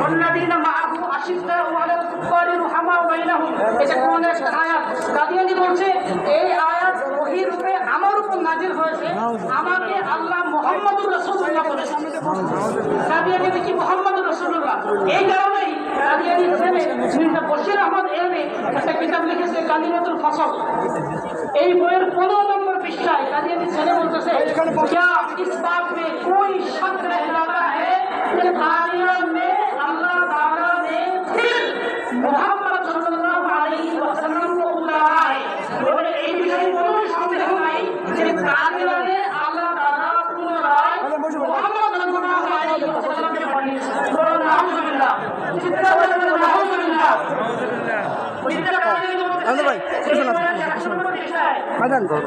ওয়াল্লাযীনা মাআহু আশিদ্দাউ আলাল কুফফারি রুহামাউ বাইনাহুম। এটা কোন একটা আয়াত? কাদিয়ানী বলছে এই আয়াত ওহী রূপে আমার উপর নাযিল হয়েছে, আমাকে আল্লাহ মুহাম্মদুর রাসূলুল্লাহ বলেছেন। কাদিয়ানী কি মুহাম্মদুর রাসূলুল্লাহ? এই কারণেই কাদিয়ানী ছেলে মির্জা বশির আহমদ এলমে একটা কিতাব লিখেছে কালিমাতুল ফসল। এই বইয়ের 15 নম্বর পৃষ্ঠায় কাদিয়ানী ছেলে বলতেছে, क्या इस बात में कोई शक नहीं आता है कि कादियान में अल्लाह ताला ने फिर मुहम्मद सल्लल्लाहु अलैहि वसल्लम को उतारा है। और এই বিষয়ে কোনো সন্দেহ নাই যে কাদিয়ানে আল্লাহ তাআলা পুনরায় মুহাম্মদ সাল্লাল্লাহু আলাইহি ওয়াসাল্লামকে পাঠিয়েছেন। বলুন আলহামদুলিল্লাহ, চিৎকার করে বলুন আলহামদুলিল্লাহ।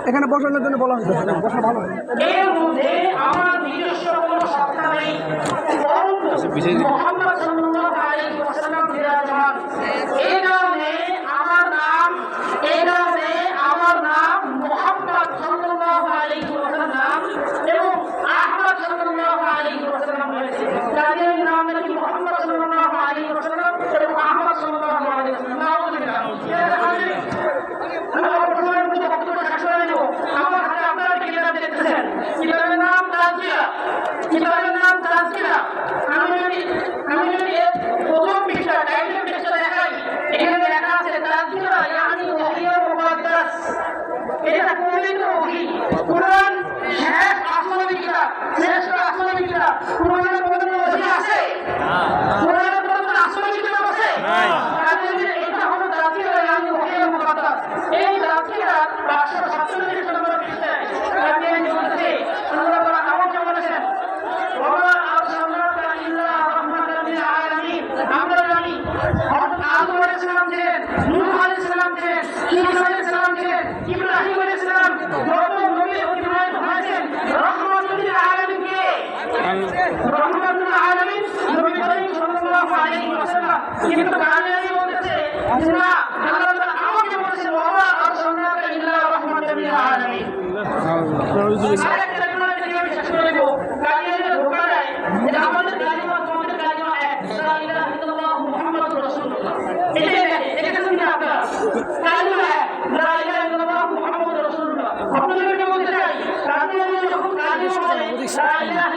এখানে বসানোর জন্য বলা হয়েছে, বসা ভালো। এর মধ্যে আমার নিজস্ব কোনো সত্তা নেই, মুহাম্মদ সাল্লাল্লাহু আলাইহি ওয়াসাল্লাম বিরাজমান। এই কারণে আমার নাম মুহাম্মদ সাল্লাল্লাহু আলাইহি ওয়াসাল্লাম এবং আহমদ সাল্লাল্লাহু আলাইহি ওয়াসাল্লাম হয়েছে। তাদের নাম নাকি মুহাম্মদ সাল্লাল্লাহু আলাইহি ওয়াসাল্লাম এবং আহমদ সাল্লাল্লাহু আলাইহি ওয়াসাল্লাম। নাউযুবিল্লাহ। আমার হাতে আপনারা কিতাব দেখতেছেন, কিতাবের নাম তাজকিরা। আমি যদি প্রথম পৃষ্ঠা টাইটেল পৃষ্ঠা দেখাই, এখানে লেখা আছে তাজকিরা ইয়ানি ওহীর মুকাদ্দাস। এটা পবিত্র ওহী, কুরআন শেষ আসমানি কিতাব, শ্রেষ্ঠ আসমানি কিতাব। কুরআনের পবিত্র ওহী আছে? কুরআনের পবিত্র আসমানি কিতাব আছে? এটা হলো তাজকিরা ইয়ানি ওহীর মুকাদ্দাস। এই তাজকিরা 547 নম্বর পৃষ্ঠায় কাদিয়ানী বলছে, আল্লাহ তাআলা আমাকে বলেছেন, ওয়া আরসালনাকা ইল্লা রাহমাতাল লিল আলামিন। আমরা জানি হযরত আদম আলাইহিস সালাম ছিলেন, নূহ আলাইহিস সালাম ছিলেন, ঈসা আলাইহিস সালাম ছিলেন, ইব্রাহিম আলাইহিস সালাম, যত নবী অতিবাহিত হয়েছেন রাহমাতুল লিল আলামিন কে? রাহমাতুল লিল আলামিন নবী করিম সাল্লাল্লাহু আলাইহি ওয়াসাল্লাম। কিন্তু কাদিয়ানী বলতেছে না, আল্লাহ তাআলা আমাকে বলেছেন ওয়া আরসালনাকা ইল্লা রাহমাতাল লিল আলামিন। আরেকটা কথা আমি শেষ করে দেব, কাদিয়ানীরা ধোঁকা দেয় যে আমাদের কালিমা তোমাদের কালিমা এক, লা ইলাহা ইল্লাল্লাহ মুহাম্মাদুর রাসূলুল্লাহ। এটা শুনতে আপনারা কালিমা এক, লা ইলাহা ইল্লাল্লাহ মুহাম্মাদুর রাসূলুল্লাহ। আপনাদেরকে বলতে চাই, কাদিয়ানী যখন কালিমা বলে লা ইলাহা